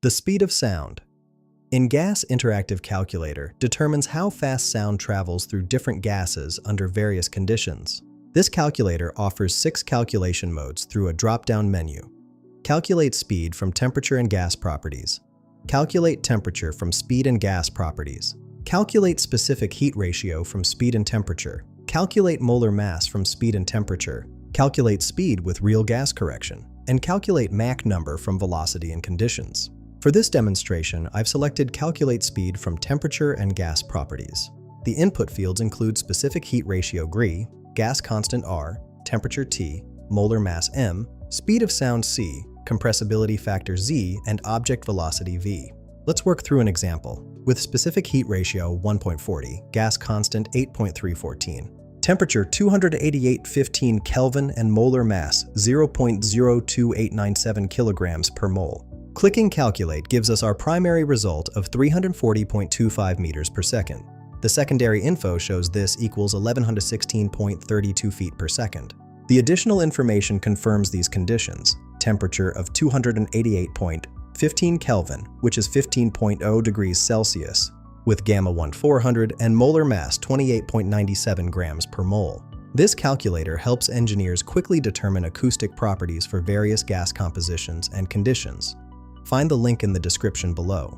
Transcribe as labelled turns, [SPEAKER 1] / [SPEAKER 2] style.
[SPEAKER 1] The speed of sound. In Gas Interactive Calculator determines how fast sound travels through different gases under various conditions. This calculator offers 6 calculation modes through a drop-down menu. Calculate speed from temperature and gas properties. Calculate temperature from speed and gas properties. Calculate specific heat ratio from speed and temperature. Calculate molar mass from speed and temperature. Calculate speed with real gas correction. And calculate Mach number from velocity and conditions. For this demonstration, I've selected Calculate speed from temperature and gas properties. The input fields include specific heat ratio Gr, gas constant R, temperature T, molar mass M, speed of sound C, compressibility factor Z, and object velocity V. Let's work through an example. With specific heat ratio 1.40, gas constant 8.314, temperature 288.15 Kelvin, and molar mass 0.02897 kilograms per mole. Clicking Calculate gives us our primary result of 340.25 meters per second. The secondary info shows this equals 1116.32 feet per second. The additional information confirms these conditions: temperature of 288.15 Kelvin, which is 15.0 degrees Celsius, with gamma 1400, and molar mass 28.97 grams per mole. This calculator helps engineers quickly determine acoustic properties for various gas compositions and conditions. Find the link in the description below.